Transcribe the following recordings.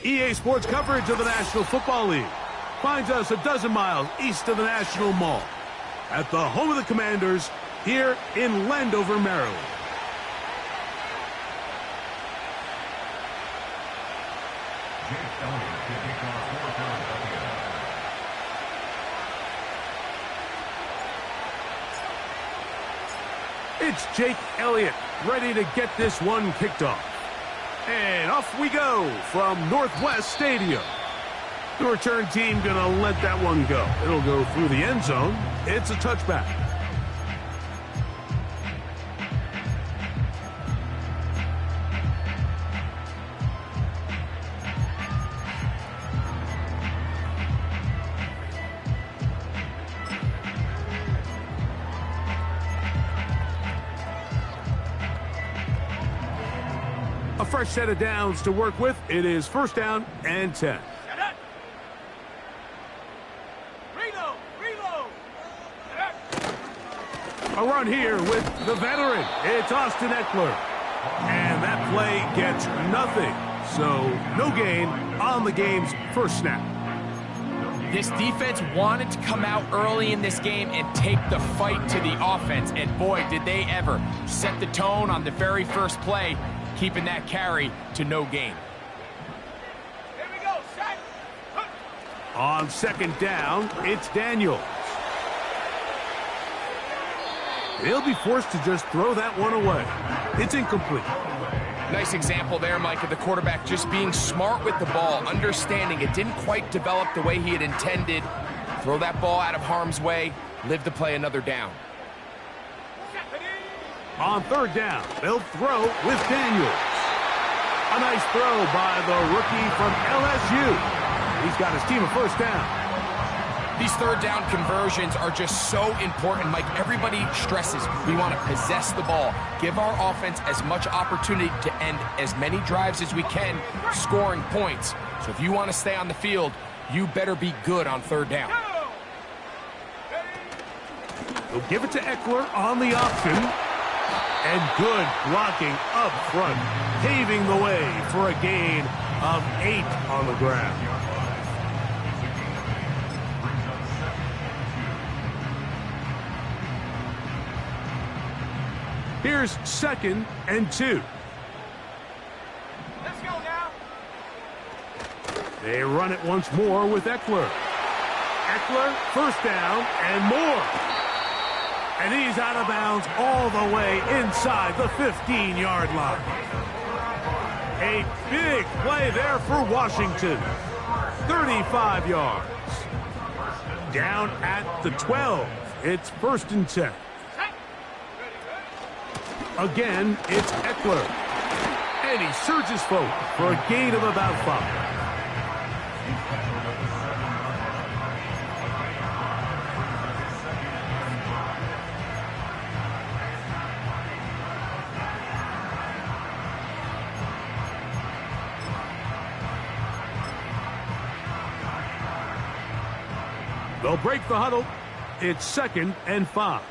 EA Sports coverage of the National Football League finds us a dozen miles east of the National Mall at the home of the Commanders here in Landover, Maryland. It's Jake Elliott ready to get this one kicked off. And off we go from Northwest Stadium. The return team going to let that one go. It'll go through the end zone. It's a touchback. A fresh set of downs to work with. It is first down and 10. A run here with the veteran. It's Austin Eckler. And that play gets nothing. So no gain on the game's first snap. This defense wanted to come out early in this game and take the fight to the offense. And boy, did they ever set the tone on the very first play, keeping that carry to no gain. Here we go, set. On second down, it's Daniels. He'll be forced to just throw that one away. It's incomplete. Nice example there, Mike, of the quarterback just being smart with the ball, understanding it didn't quite develop the way he had intended. Throw that ball out of harm's way, live to play another down. On third down, they'll throw with Daniels. A nice throw by the rookie from LSU. He's got his team a first down. These third down conversions are just so important, Mike. Everybody stresses we want to possess the ball, give our offense as much opportunity to end as many drives as we can, scoring points. So if you want to stay on the field, you better be good on third down. They'll give it to Eckler on the option. And good blocking up front, paving the way for a gain of 8 on the ground. Here's second and 2. Let's go now. They run it once more with Eckler. Eckler, first down and more. And he's out of bounds all the way inside the 15-yard line. A big play there for Washington. 35 yards. Down at the 12. It's first and 10. Again, it's Eckler. And he surges forward for a gain of about 5. They'll break the huddle. It's second and 5.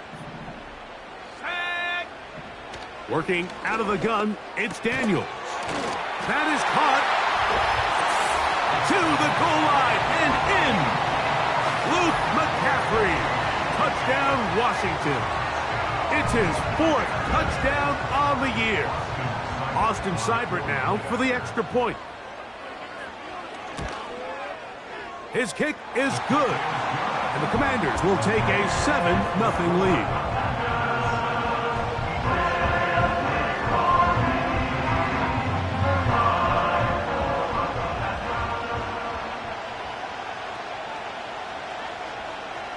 Working out of the gun, it's Daniels. That is caught. To the goal line and in. Luke McCaffrey. Touchdown, Washington. It's his 4th touchdown on the year. Austin Seibert now for the extra point. His kick is good. And the Commanders will take a 7-0 lead.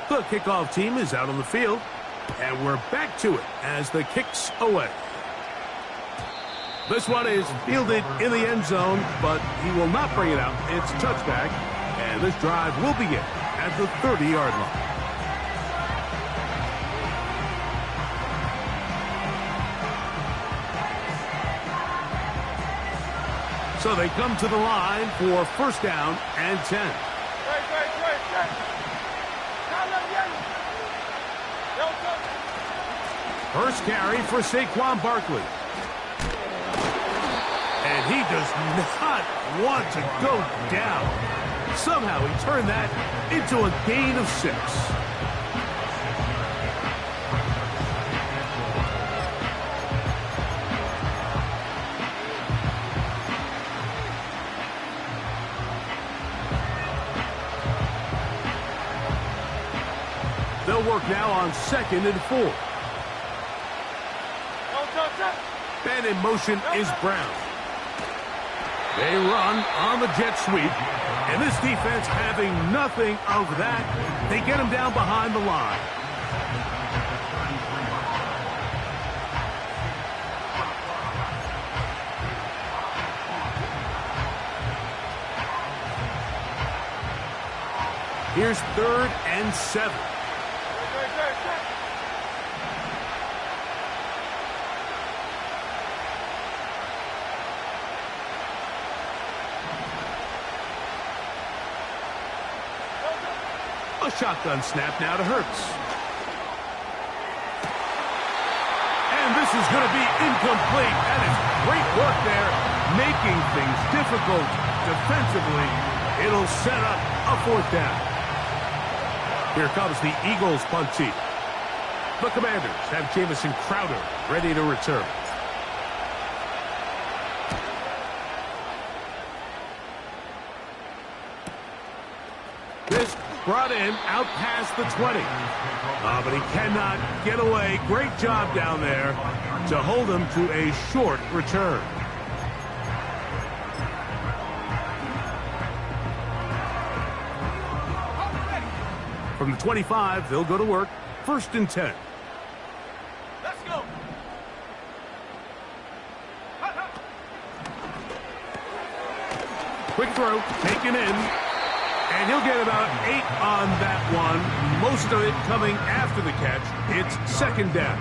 The kickoff team is out on the field, and we're back to it as the kick's away. This one is fielded in the end zone, but he will not bring it out. It's a touchback, and this drive will begin at the 30-yard line. So they come to the line for first down and 10. First carry for Saquon Barkley. And And he does not want to go down. Somehow he turned that into a gain of 6. They'll work now on 2nd and 4. Man in motion is Brown. They run on the jet sweep, and this defense having nothing of that, they get him down behind the line. Here's 3rd and 7. A shotgun snap now to Hurts. And this is going to be incomplete. That is great work there, making things difficult defensively. It'll set up a 4th down. Here comes the Eagles punt team. The Commanders have Jamison Crowder ready to return. This brought in out past the 20. But he cannot get away. Great job down there to hold him to a short return. From the 25, they'll go to work. 1st and 10. Let's go. Quick throw, taken in. And he'll get about 8 on that one. Most of it coming after the catch. It's 2nd down.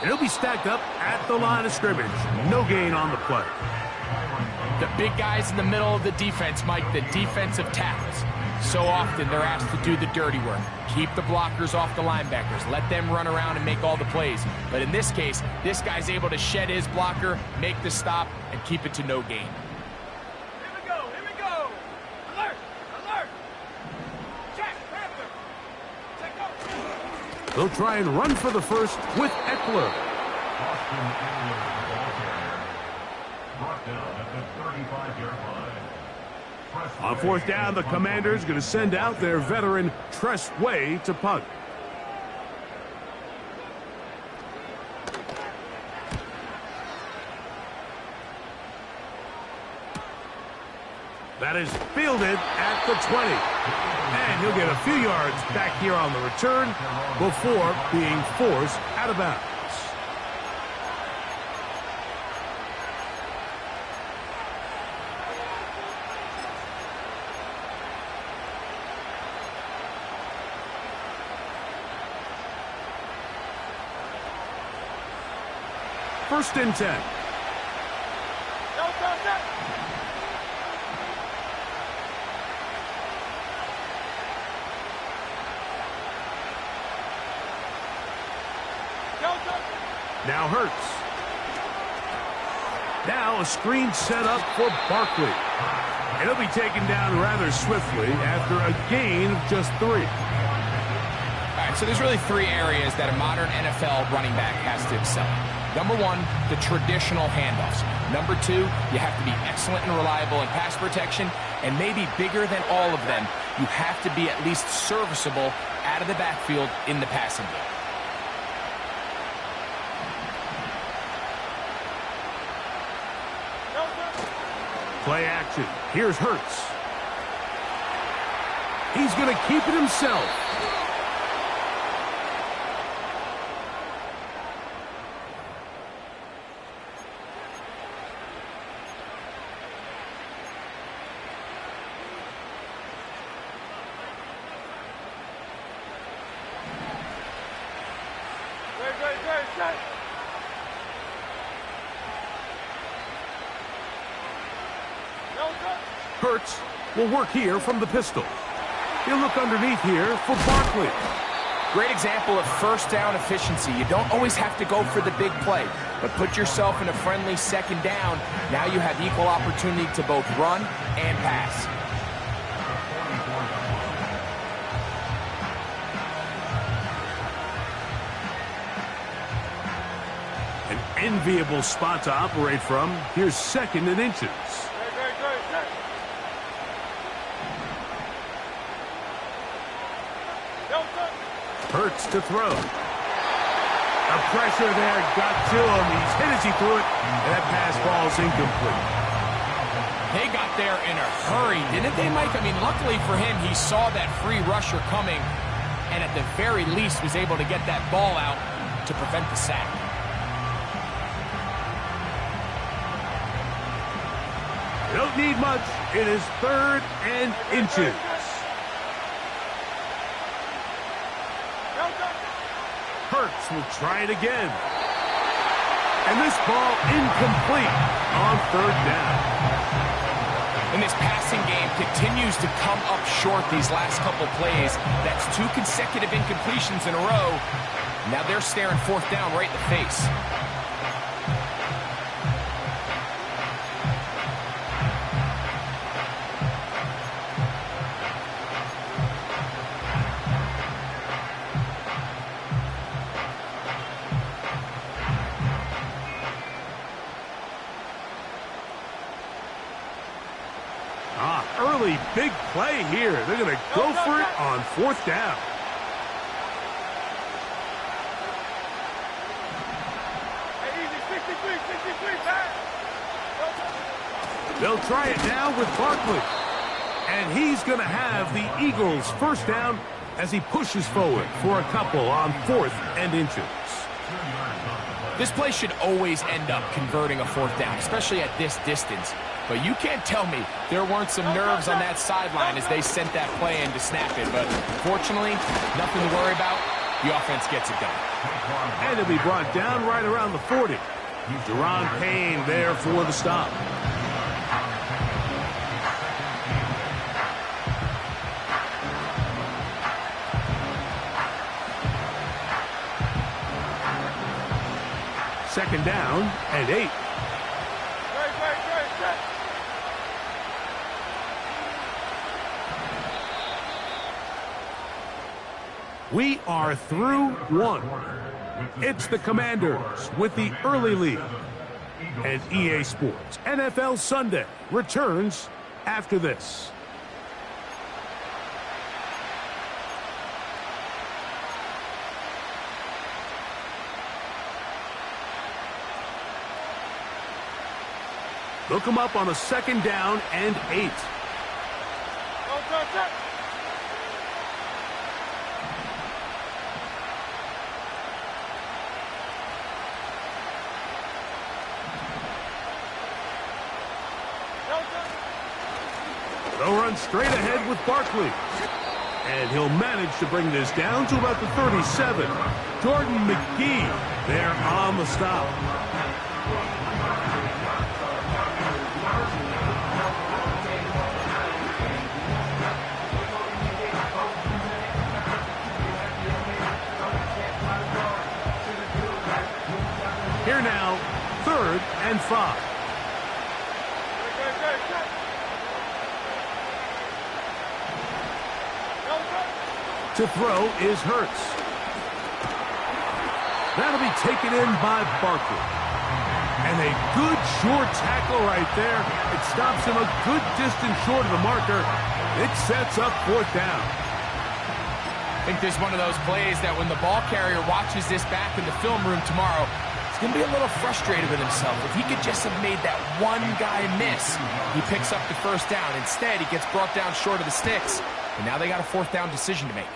And he'll be stacked up at the line of scrimmage. No gain on the play. The big guys in the middle of the defense, Mike, the defensive tackles. So often they're asked to do the dirty work. Keep the blockers off the linebackers. Let them run around and make all the plays. But in this case, this guy's able to shed his blocker, make the stop, and keep it to no gain. Here we go. Here we go. Alert. Alert. Check. Panther. Check go. They'll try and run for the 1st with Eckler. On 4th down, the Commanders going to send out their veteran Tress Way to punt. That is fielded at the 20. And he'll get a few yards back here on the return before being forced out of bounds. First and 10. Now Hurts. Now a screen set up for Barkley. And he'll be taken down rather swiftly after a gain of just 3. All right, so there's really 3 areas that a modern NFL running back has to excel. Number 1, the traditional handoffs. Number 2, you have to be excellent and reliable in pass protection. And maybe bigger than all of them, you have to be at least serviceable out of the backfield in the passing game. Play action. Here's Hurts. He's going to keep it himself. Hurts will work here from the pistol. He'll look underneath here for Barkley. Great example of first down efficiency. You don't always have to go for the big play, but put yourself in a friendly second down. Now you have equal opportunity to both run and pass. An enviable spot to operate from. Here's 2nd and inches. Hurts to throw. The pressure there got to him. He's hit as he threw it, and that pass falls incomplete. They got there in a hurry, didn't they, Mike? I mean, luckily for him, he saw that free rusher coming, and at the very least was able to get that ball out to prevent the sack. They don't need much. It is 3rd and inches. Hurts will try it again. And this ball incomplete on 3rd down. And this passing game continues to come up short these last couple plays. That's 2 consecutive incompletions in a row. Now they're staring 4th down right in the face. Early big play here. They're going to go for it on 4th down. They'll try it now with Barkley. And he's going to have the Eagles' 1st down as he pushes forward for a couple on 4th and inches. This play should always end up converting a 4th down, especially at this distance. But you can't tell me there weren't some nerves on that sideline as they sent that play in to snap it. But fortunately, nothing to worry about. The offense gets it done. And it'll be brought down right around the 40. Deron Payne there for the stop. Second down and 8. We are through 1. It's the Commanders with the early lead. And EA Sports NFL Sunday returns after this. Look him up on a 2nd down and 8. They'll run straight ahead with Barkley. And he'll manage to bring this down to about the 37. Jordan McGee there on the stop. Here now, 3rd and 5. To throw is Hurts. That'll be taken in by Barkley. And a good short tackle right there. It stops him a good distance short of the marker. It sets up 4th down. I think there's one of those plays that when the ball carrier watches this back in the film room tomorrow, he's going to be a little frustrated with himself. If he could just have made that one guy miss, he picks up the 1st down. Instead, he gets brought down short of the sticks. And now they got a 4th down decision to make.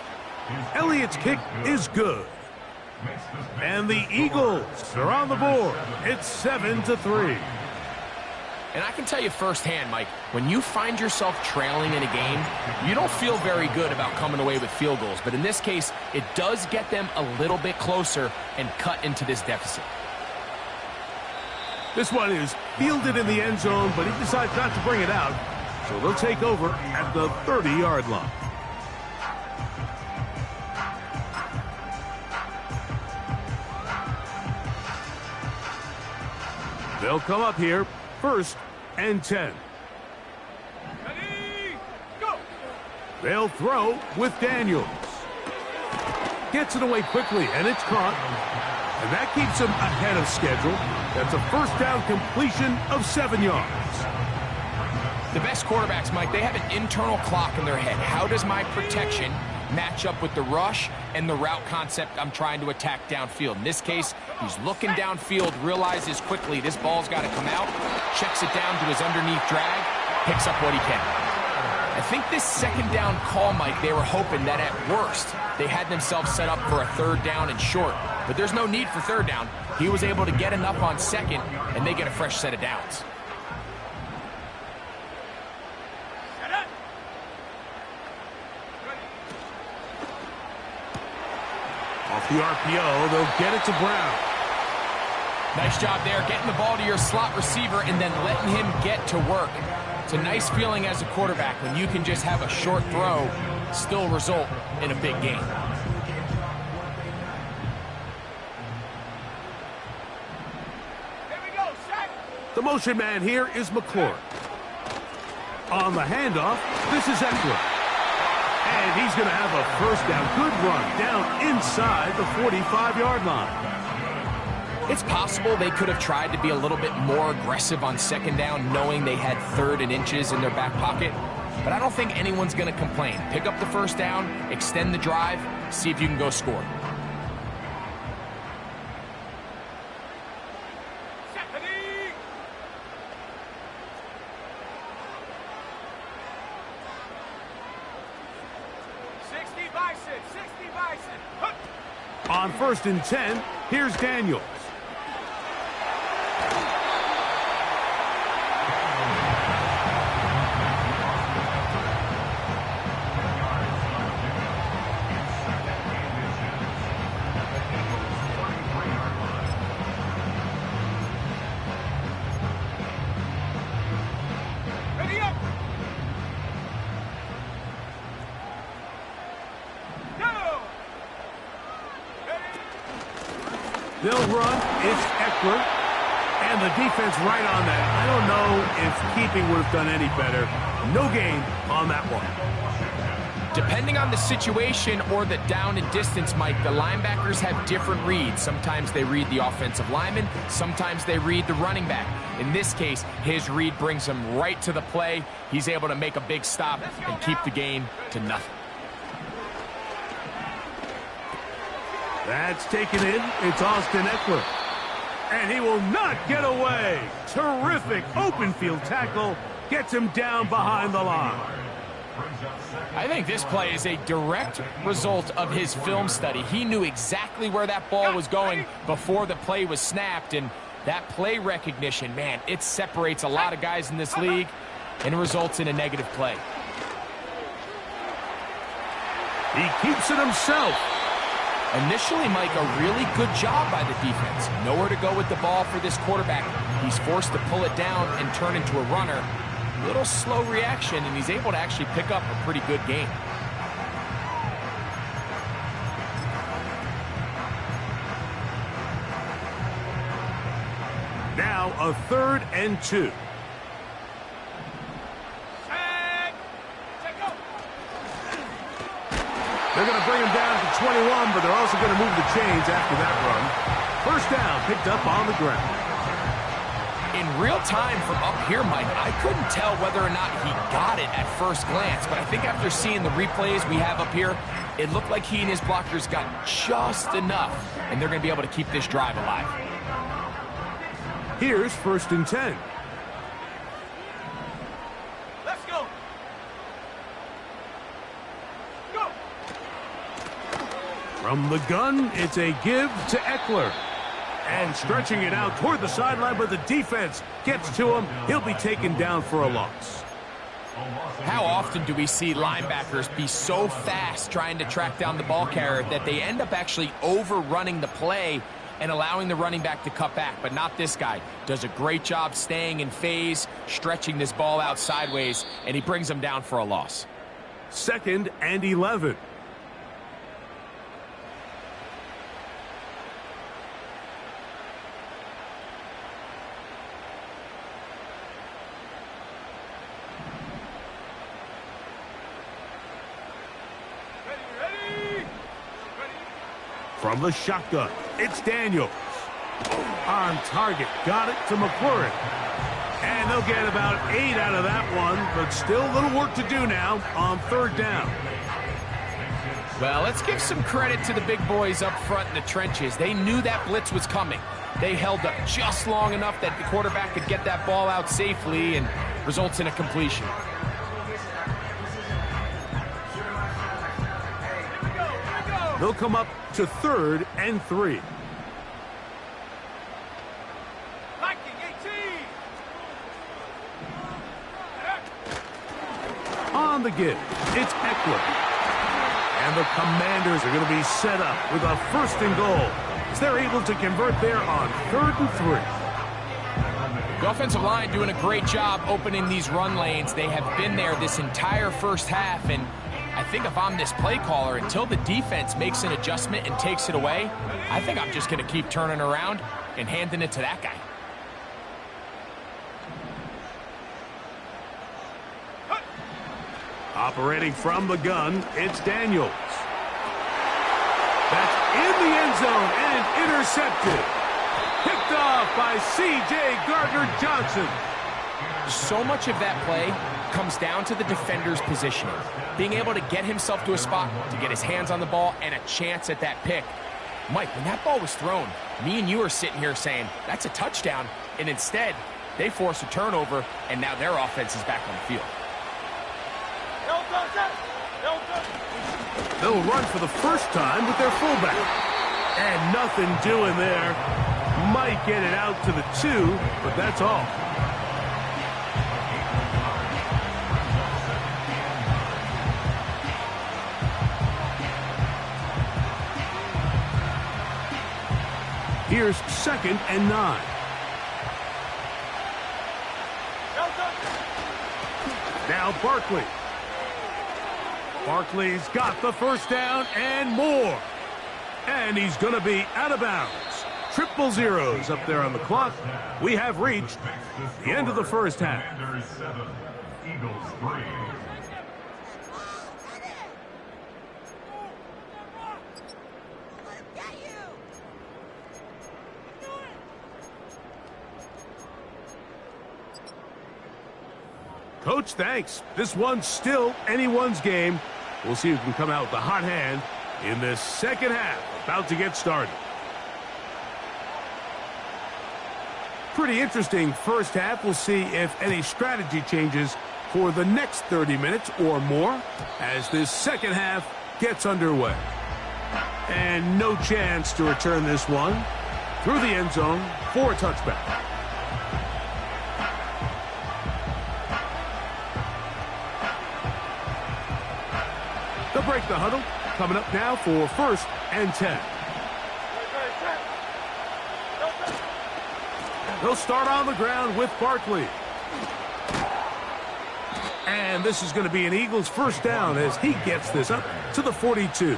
Elliott's kick is good. And the Eagles are on the board. It's 7-3. And I can tell you firsthand, Mike, when you find yourself trailing in a game, you don't feel very good about coming away with field goals. But in this case, it does get them a little bit closer and cut into this deficit. This one is fielded in the end zone, but he decides not to bring it out. So they'll take over at the 30-yard line. They'll come up here, 1st and 10. Ready, go! They'll throw with Daniels. Gets it away quickly, and it's caught. And that keeps him ahead of schedule. That's a first down completion of 7 yards. The best quarterbacks, Mike, they have an internal clock in their head. How does my protection match up with the rush and the route concept I'm trying to attack downfield? In this case, he's looking downfield, realizes quickly this ball's got to come out, checks it down to his underneath drag, picks up what he can. I think this 2nd down call, Mike, they were hoping that at worst they had themselves set up for a 3rd down and short. But there's no need for 3rd down. He was able to get enough on 2nd, and they get a fresh set of downs. Off the RPO, they'll get it to Brown. Nice job there, getting the ball to your slot receiver and then letting him get to work. It's a nice feeling as a quarterback when you can just have a short throw still result in a big game. Here we go, set! The motion man here is McClure. On the handoff, this is Eckler. And he's going to have a first down. Good run down inside the 45-yard line. It's possible they could have tried to be a little bit more aggressive on 2nd down, knowing they had 3rd and inches in their back pocket. But I don't think anyone's going to complain. Pick up the first down, extend the drive, see if you can go score. Ready! On 1st and 10, here's Daniels. Ready up! Go! They'll run. It's Eckler. And the defense right on that. I don't know if keeping would have done any better. No gain on that one. Depending on the situation or the down and distance, Mike, the linebackers have different reads. Sometimes they read the offensive lineman. Sometimes they read the running back. In this case, his read brings him right to the play. He's able to make a big stop and keep the game to nothing. That's taken in. It's Austin Eckler. And he will not get away. Terrific open field tackle. Gets him down behind the line. I think this play is a direct result of his film study. He knew exactly where that ball was going before the play was snapped. And that play recognition, man, it separates a lot of guys in this league and results in a negative play. He keeps it himself. Initially, Mike, a really good job by the defense. Nowhere to go with the ball for this quarterback. He's forced to pull it down and turn into a runner. Little slow reaction, and he's able to actually pick up a pretty good game. Now a 3rd and 2. They're going to bring him down to 21, but they're also going to move the chains after that run. First down, picked up on the ground. In real time from up here, Mike, I couldn't tell whether or not he got it at first glance, but I think after seeing the replays we have up here, it looked like he and his blockers got just enough, and they're going to be able to keep this drive alive. Here's 1st and 10. Let's go! Go! From the gun, it's a give to Eckler. And stretching it out toward the sideline, but the defense gets to him. He'll be taken down for a loss. How often do we see linebackers be so fast trying to track down the ball carrier that they end up actually overrunning the play and allowing the running back to cut back, but not this guy. Does a great job staying in phase, stretching this ball out sideways, and he brings him down for a loss. 2nd and 11. From the shotgun, it's Daniels. On target, got it to McLaurin. And they'll get about 8 out of that one, but still a little work to do now on 3rd down. Well, let's give some credit to the big boys up front in the trenches. They knew that blitz was coming. They held up just long enough that the quarterback could get that ball out safely and results in a completion. They'll come up to 3rd and 3. On the give, it's Eckler. And the Commanders are going to be set up with a 1st and goal as they're able to convert there on 3rd and 3. The offensive line doing a great job opening these run lanes. They have been there this entire first half, and I think if I'm this play caller, until the defense makes an adjustment and takes it away, I think I'm just going to keep turning around and handing it to that guy. Operating from the gun, it's Daniels. That's in the end zone and intercepted. Picked off by C.J. Gardner-Johnson. So much of that play comes down to the defender's positioning. Being able to get himself to a spot, to get his hands on the ball, and a chance at that pick. Mike, when that ball was thrown, me and you are sitting here saying, that's a touchdown, and instead, they force a turnover, and now their offense is back on the field. They'll run for the first time with their fullback. And nothing doing there. Might get it out to the 2, but that's all. Here's 2nd and 9. Now Barkley. Barkley's got the 1st down and more. And he's going to be out of bounds. 000 up there on the clock. We have reached the end of the first half. Coach, thanks. This one's still anyone's game. We'll see who can come out with the hot hand in this second half. About to get started. Pretty interesting first half. We'll see if any strategy changes for the next 30 minutes or more as this second half gets underway. And no chance to return this one through the end zone for a touchback. They'll break the huddle. Coming up now for 1st and 10. They'll start on the ground with Barkley. And this is going to be an Eagles 1st down as he gets this up to the 42.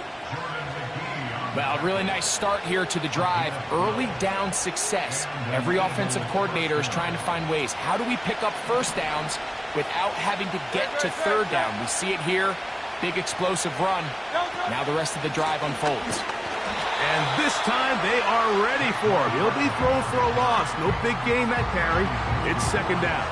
Well, really nice start here to the drive. Early down success. Every offensive coordinator is trying to find ways. How do we pick up 1st downs without having to get to 3rd down? We see it here. Big explosive run. Now the rest of the drive unfolds. And this time they are ready for him. He'll be thrown for a loss. No big gain that carry. It's 2nd down.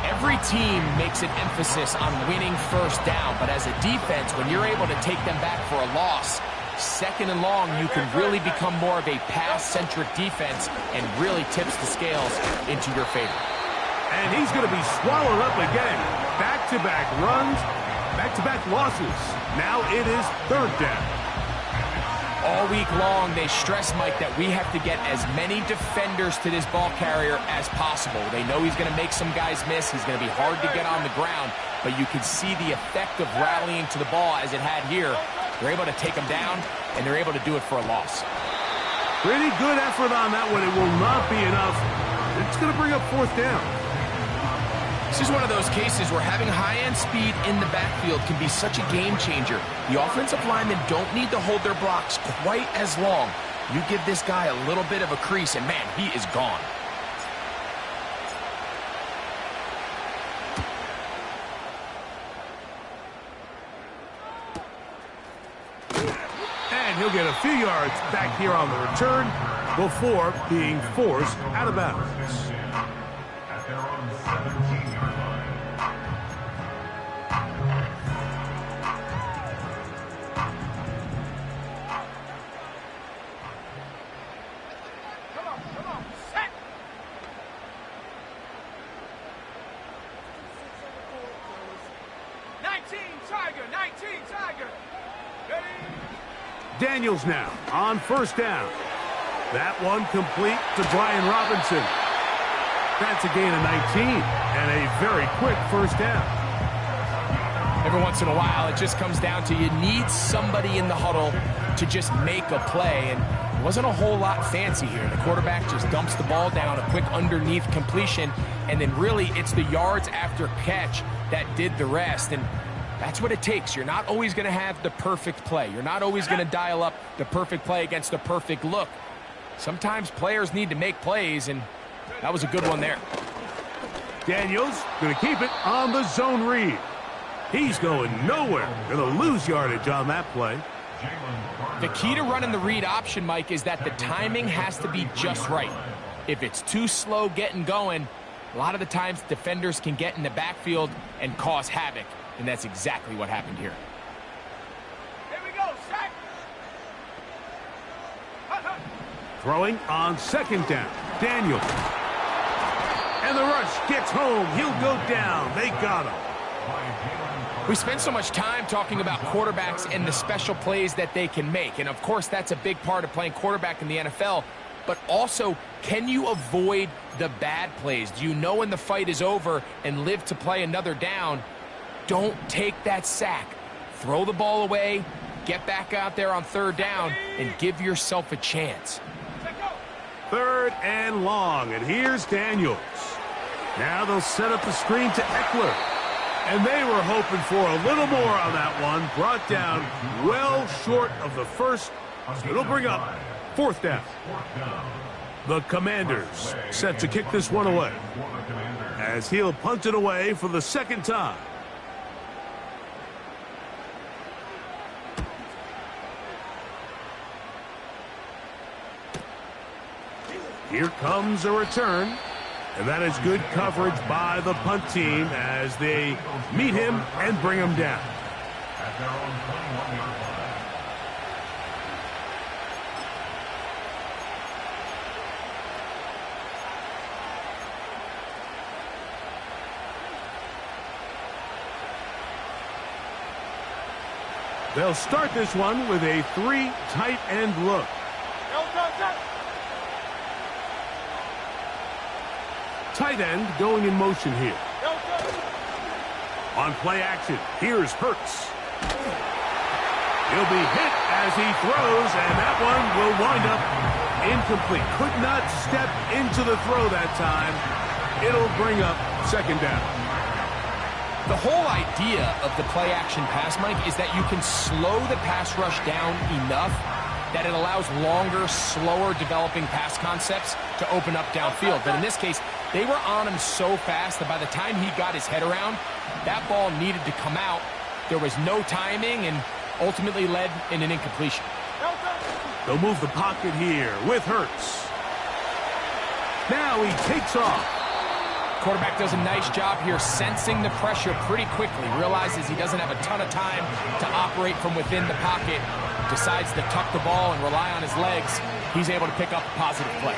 Every team makes an emphasis on winning 1st down, but as a defense, when you're able to take them back for a loss, 2nd and long, you can really become more of a pass-centric defense and really tips the scales into your favor. And he's going to be swallowed up again. Back-to-back runs, back-to-back losses. Now it is 3rd down. All week long, they stress, Mike, that we have to get as many defenders to this ball carrier as possible. They know he's going to make some guys miss. He's going to be hard to get on the ground, but you can see the effect of rallying to the ball as it had here. They're able to take him down, and they're able to do it for a loss. Pretty good effort on that one. It will not be enough. It's going to bring up fourth down. This is one of those cases where having high-end speed in the backfield can be such a game changer. The offensive linemen don't need to hold their blocks quite as long. You give this guy a little bit of a crease, and man, he is gone. And he'll get a few yards back here on the return before being forced out of bounds. Daniels now on first down. That one complete to Brian Robinson. That's a gain of 19 and a very quick first down. Every once in a while, it just comes down to you need somebody in the huddle to just make a play, and it wasn't a whole lot fancy here. The quarterback just dumps the ball down, a quick underneath completion, and then really it's the yards after catch that did the rest. And that's what it takes. You're not always going to have the perfect play. You're not always going to dial up the perfect play against the perfect look. Sometimes players need to make plays, and that was a good one there. Daniels going to keep it on the zone read. He's going nowhere. Going to lose yardage on that play. The key to running the read option, Mike, is that the timing has to be just right. If it's too slow getting going, a lot of the times defenders can get in the backfield and cause havoc. And that's exactly what happened here. Here we go, sack. Throwing on second down. Daniels. And the rush gets home. He'll go down. They got him. We spend so much time talking about quarterbacks and the special plays that they can make. And, of course, that's a big part of playing quarterback in the NFL. But also, can you avoid the bad plays? Do you know when the fight is over and live to play another down? Don't take that sack. Throw the ball away, get back out there on third down, and give yourself a chance. Third and long, and here's Daniels. Now they'll set up the screen to Eckler. And they were hoping for a little more on that one. Brought down well short of the first. So it'll bring up fourth down. The Commanders set to kick this one away, as he'll punt it away for the second time. Here comes a return, and that is good coverage by the punt team as they meet him and bring him down. They'll start this one with a three tight end look. Tight end going in motion here. On play action, here's Hurts. He'll be hit as he throws, and that one will wind up incomplete. Could not step into the throw that time. It'll bring up second down. The whole idea of the play action pass, Mike, is that you can slow the pass rush down enough that it allows longer, slower developing pass concepts to open up downfield. But in this case, they were on him so fast that by the time he got his head around, that ball needed to come out. There was no timing and ultimately led in an incompletion. They'll move the pocket here with Hurts. Now he takes off. Quarterback does a nice job here sensing the pressure pretty quickly. Realizes he doesn't have a ton of time to operate from within the pocket. Decides to tuck the ball and rely on his legs. He's able to pick up a positive play.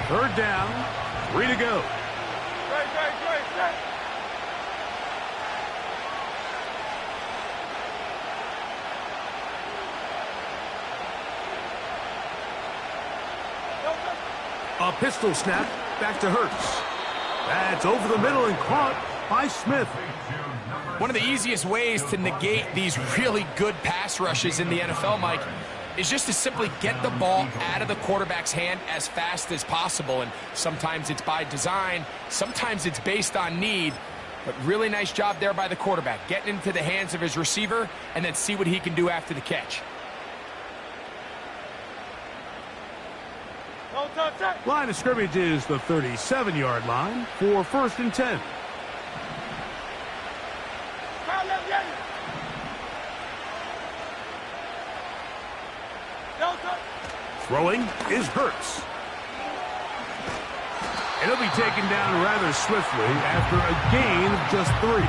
Third down, 3 to go. A pistol snap back to Hurts. That's over the middle and caught. by Smith. One of the easiest ways to negate these really good pass rushes in the NFL, Mike, is just to simply get the ball out of the quarterback's hand as fast as possible. And sometimes it's by design, sometimes it's based on need. But really nice job there by the quarterback, getting into the hands of his receiver and then see what he can do after the catch. Line of scrimmage is the 37-yard line for 1st and 10. Throwing is Hurts. And he'll be taken down rather swiftly after a gain of just 3.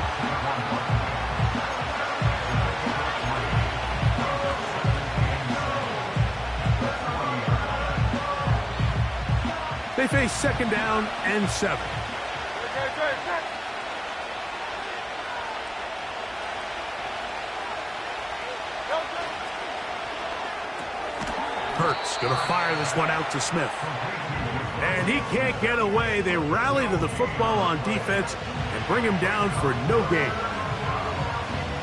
They face 2nd down and 7. Hurts going to fire this one out to Smith. And he can't get away. They rally to the football on defense and bring him down for no gain.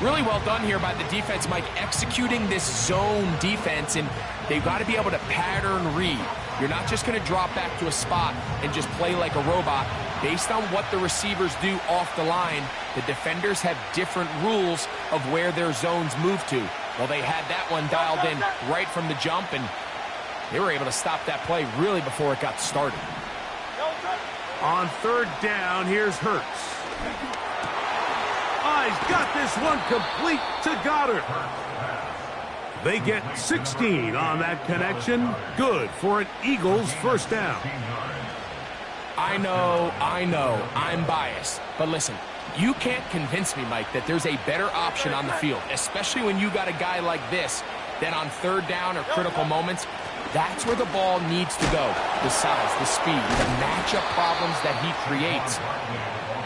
Really well done here by the defense, Mike, executing this zone defense, and they've got to be able to pattern read. You're not just going to drop back to a spot and just play like a robot. Based on what the receivers do off the line, the defenders have different rules of where their zones move to. Well, they had that one dialed in right from the jump, and they were able to stop that play really before it got started. On 3rd down, here's Hurts. Oh, he's got this one complete to Goddard. They get 16 on that connection. Good for an Eagles 1st down. I know, I'm biased. But listen, you can't convince me, Mike, that there's a better option on the field, especially when you got a guy like this, that on 3rd down or critical moments, that's where the ball needs to go. The size, the speed, the matchup problems that he creates.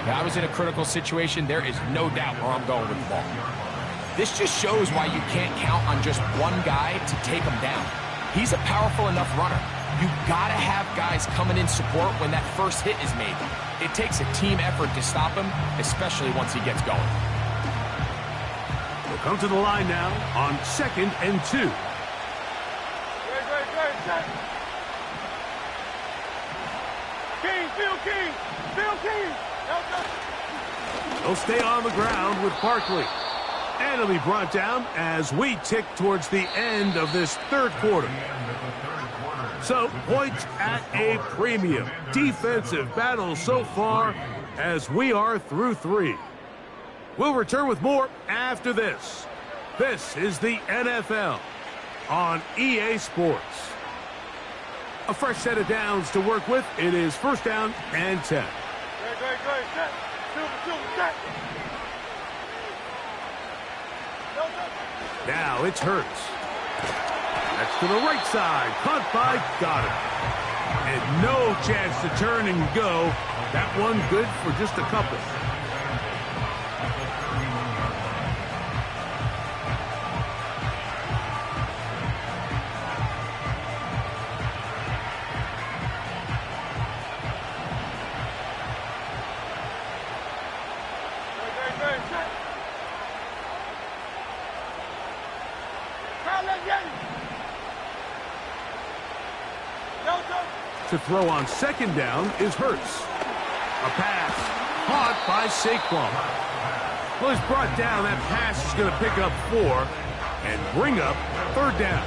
If I was in a critical situation, there is no doubt where I'm going with the ball. This just shows why you can't count on just one guy to take him down. He's a powerful enough runner. You gotta have guys coming in support when that first hit is made. It takes a team effort to stop him, especially once he gets going. We'll come to the line now on 2nd and 2. King. He'll stay on the ground with Barkley. And he'll be brought down as we tick towards the end of this 3rd quarter. So, points at a premium. Defensive battle so far as we are through 3. We'll return with more after this. This is the NFL on EA Sports. A fresh set of downs to work with. It is 1st down and 10. Now it's Hurts. That's to the right side. Caught by Goddard. And no chance to turn and go. That one good for just a couple. To throw on 2nd down is Hurts. A pass caught by Saquon. Well, he's brought down. That pass is going to pick up 4 and bring up 3rd down.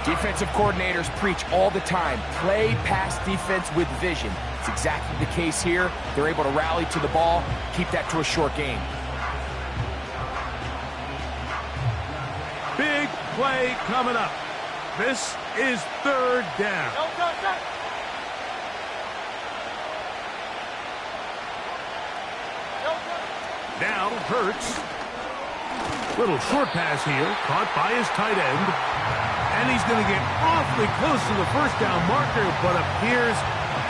Defensive coordinators preach all the time, play pass defense with vision. It's exactly the case here. They're able to rally to the ball, keep that to a short game. Big play coming up. This is 3rd down. Now Hurts. Little short pass here, caught by his tight end. And he's going to get awfully close to the 1st down marker, but appears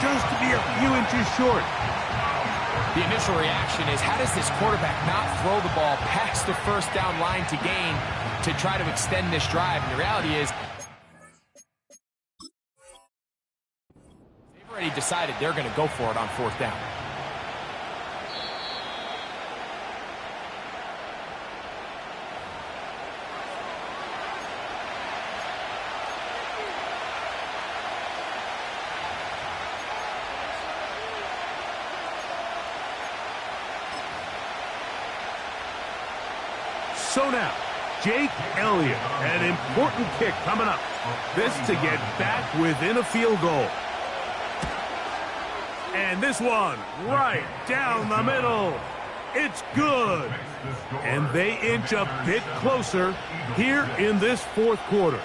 just to be a few inches short. The initial reaction is, how does this quarterback not throw the ball past the 1st down line to gain to try to extend this drive? And the reality is, they've already decided they're going to go for it on 4th down. So now, Jake Elliott, an important kick coming up. This to get back within a field goal. And this one right down the middle. It's good. And they inch a bit closer here in this fourth quarter.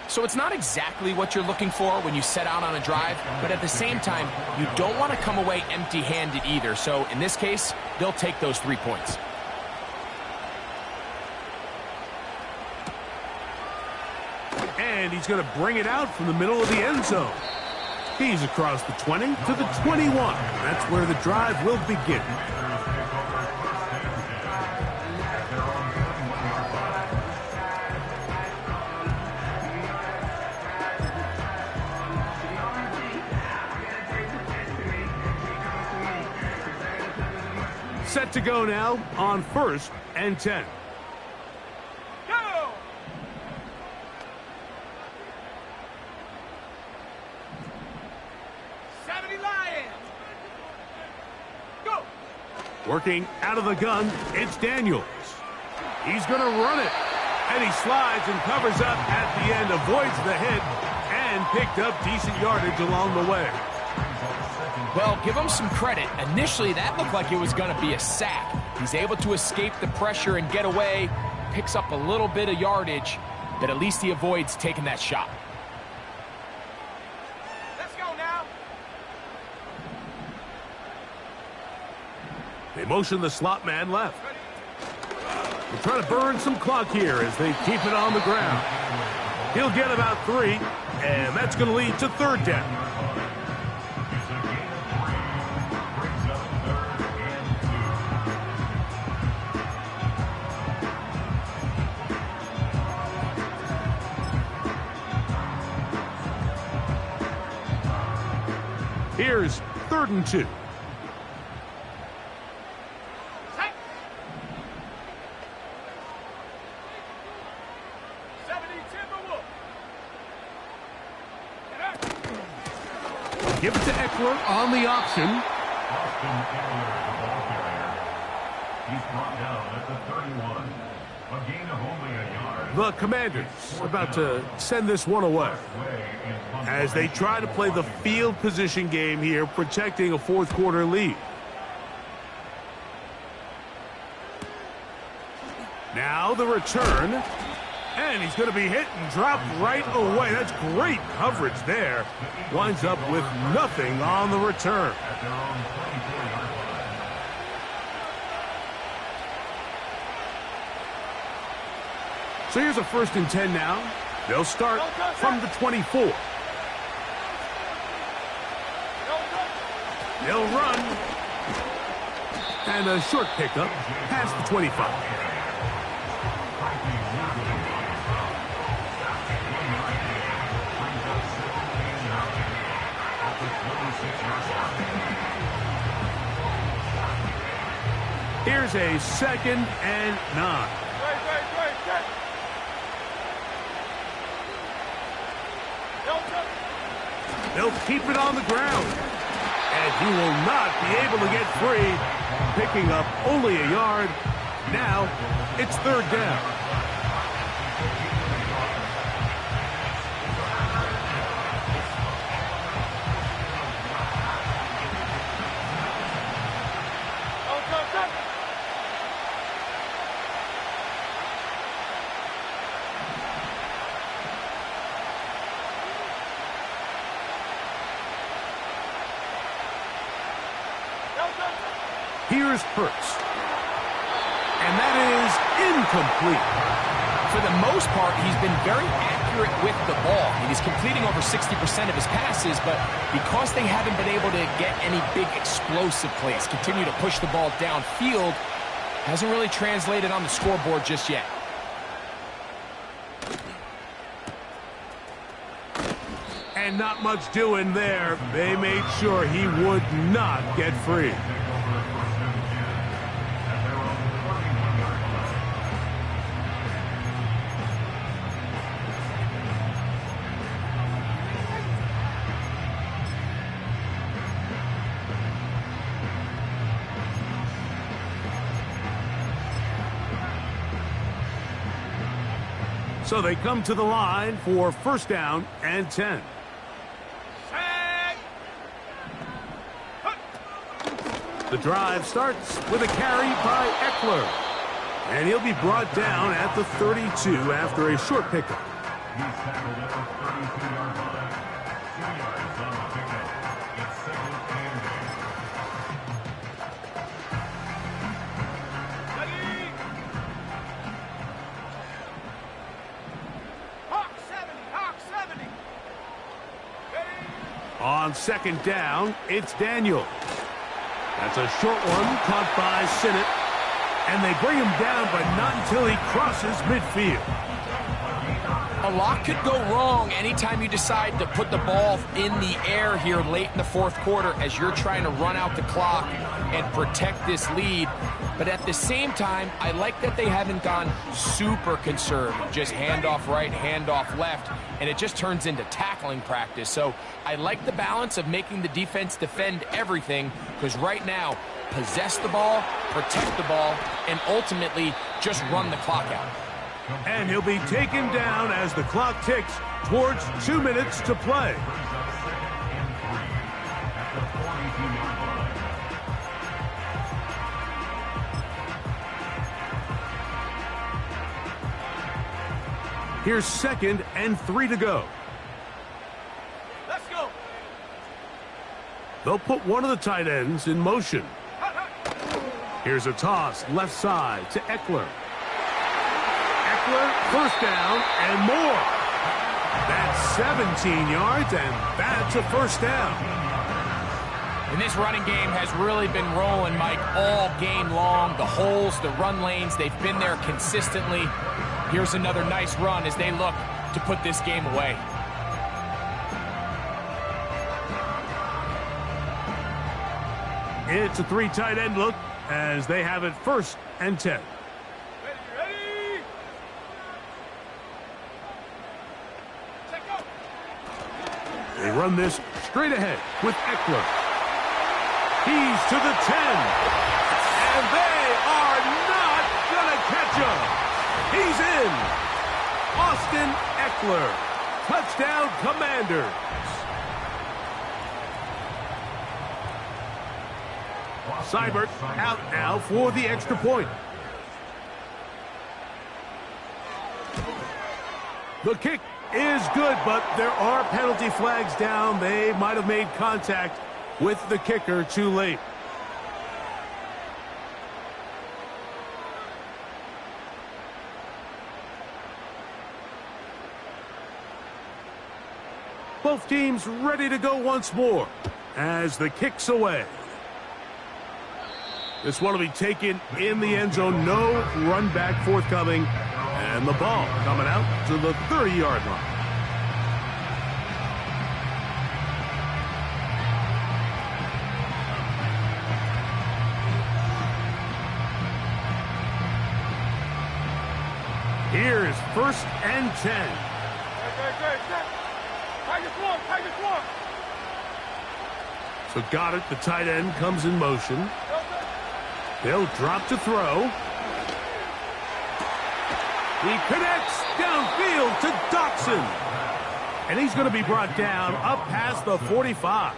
So it's not exactly what you're looking for when you set out on a drive, but at the same time, you don't want to come away empty-handed either. So in this case, they'll take those 3 points. And he's going to bring it out from the middle of the end zone. He's across the 20 to the 21. That's where the drive will begin. Set to go now on 1st and 10. Go! Lions! Go! Working out of the gun, it's Daniels. He's going to run it. And he slides and covers up at the end, avoids the hit, and picked up decent yardage along the way. Well, give him some credit. Initially, that looked like it was going to be a sack. He's able to escape the pressure and get away, picks up a little bit of yardage, but at least he avoids taking that shot. Let's go now. They motion the slot man left. They're trying to burn some clock here as they keep it on the ground. He'll get about 3, and that's going to lead to 3rd down. Here's 3rd and 2. Set. 70 Timberwolves. Give it to Eckler on the option. He's brought down at the 31. A gain of only a yard. The Commanders about to send this one away as they try to play the field position game here, protecting a 4th quarter lead. Now the return, and he's going to be hit and dropped right away. That's great coverage there. Winds up with nothing on the return. At their own 24-yard line. So here's a 1st and 10 now. They'll start from the 24. They'll run. And a short pickup past the 25. Here's a 2nd and 9. They'll keep it on the ground. And he will not be able to get free. Picking up only a yard. Now it's 3rd down. Here's Hurts. And that is incomplete. For the most part, he's been very accurate with the ball. I mean, he's completing over 60% of his passes, but because they haven't been able to get any big explosive plays, continue to push the ball downfield, hasn't really translated on the scoreboard just yet. And not much doing there. They made sure he would not get free. So they come to the line for first down and 10. The drive starts with a carry by Eckler. And he'll be brought down at the 32 after a short pickup. He's tackled at the 32-yard line. 2 yards on the pickup. It's second and 10. Hawk 70, Hawk 70. On second down, it's Daniel. That's a short one caught by Sinnott. And they bring him down, but not until he crosses midfield. A lot could go wrong anytime you decide to put the ball in the air here late in the fourth quarter as you're trying to run out the clock and protect this lead. But at the same time, I like that they haven't gone super conservative, just handoff right, handoff left, and it just turns into tackling practice. So I like the balance of making the defense defend everything, because right now, possess the ball, protect the ball, and ultimately just run the clock out. And he'll be taken down as the clock ticks towards 2 minutes to play. Here's 2nd and 3 to go. Let's go. They'll put one of the tight ends in motion. Here's a toss left side to Eckler. Eckler, first down and more. That's 17 yards, and that's a first down. And this running game has really been rolling, Mike, all game long. The holes, the run lanes, they've been there consistently. Here's another nice run as they look to put this game away. It's a 3 tight end look as they have it 1st and 10. Ready? Check out. They run this straight ahead with Eckler. He's to the 10. And they are not going to catch him. He's in. Austin Eckler. Touchdown, Commanders. Seibert out now for the extra point. The kick is good, but there are penalty flags down. They might have made contact with the kicker too late. Both teams ready to go once more as the kick's away. This one will be taken in the end zone. No run back forthcoming. And the ball coming out to the 30-yard line. Here's 1st and 10. So got it. The tight end comes in motion. They'll drop to throw. He connects downfield to Dotson. And he's going to be brought down up past the 45.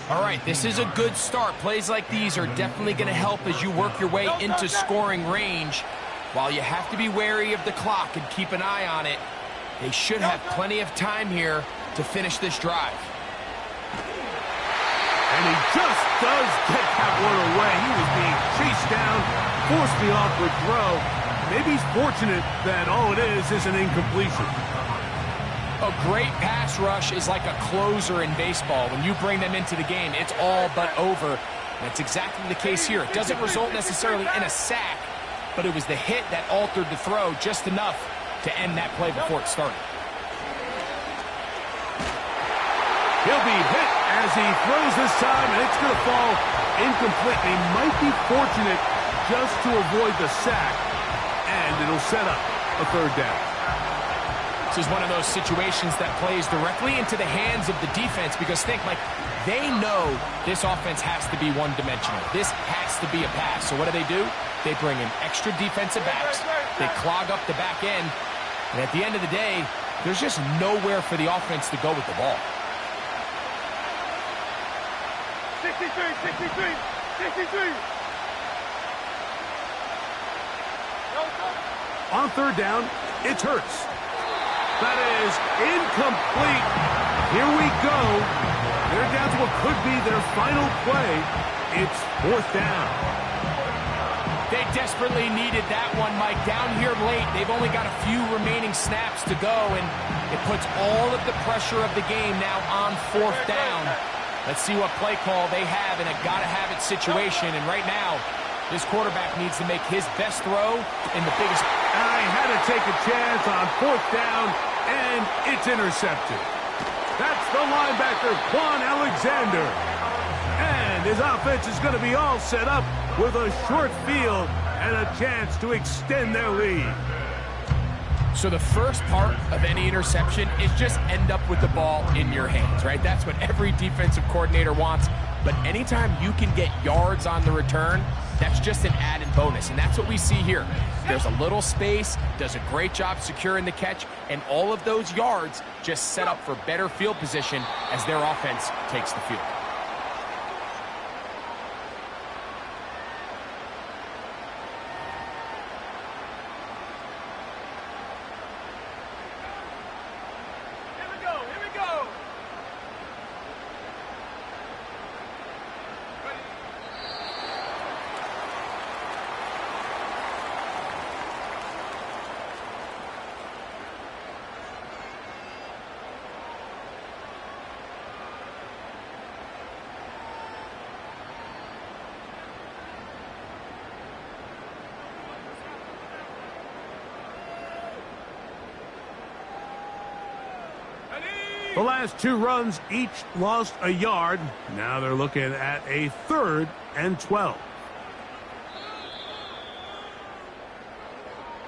All right, this is a good start. Plays like these are definitely going to help as you work your way into scoring range. While you have to be wary of the clock and keep an eye on it, they should have plenty of time here to finish this drive. And he just does get that one away. He was being chased down, forced the awkward throw. Maybe he's fortunate that all it is an incompletion. A great pass rush is like a closer in baseball. When you bring them into the game, it's all but over. That's exactly the case here. It doesn't result necessarily in a sack, but it was the hit that altered the throw just enough to end that play before it started. He'll be hit as he throws this time, and it's going to fall incomplete. He might be fortunate just to avoid the sack, and it'll set up a 3rd down. This is one of those situations that plays directly into the hands of the defense, because think, like, they know this offense has to be one-dimensional. This has to be a pass. So what do? They bring in extra defensive backs. They clog up the back end, And at the end of the day, there's just nowhere for the offense to go with the ball. 63. On third down, it's Hurts. That is incomplete. Here we go. They're down to what could be their final play. It's fourth down. They desperately needed that one, Mike. Down here late, they've only got a few remaining snaps to go, and it puts all of the pressure of the game now on fourth down. Let's see what play call they have in a gotta-have-it situation, and right now, this quarterback needs to make his best throw in the biggest... I had to take a chance on fourth down, and it's intercepted. That's the linebacker, Quan Alexander. And his offense is going to be all set up with a short field and a chance to extend their lead. So the first part of any interception is just end up with the ball in your hands, right? That's what every defensive coordinator wants. But anytime you can get yards on the return, that's just an added bonus, and that's what we see here. There's a little space, does a great job securing the catch, and all of those yards just set up for better field position as their offense takes the field. Here we go. The last two runs each lost a yard. Now they're looking at a 3rd and 12.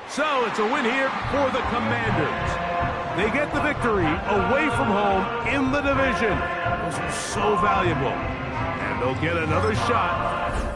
So it's a win here for the Commanders. They get the victory away from home in the division. Those are so valuable. And they'll get another shot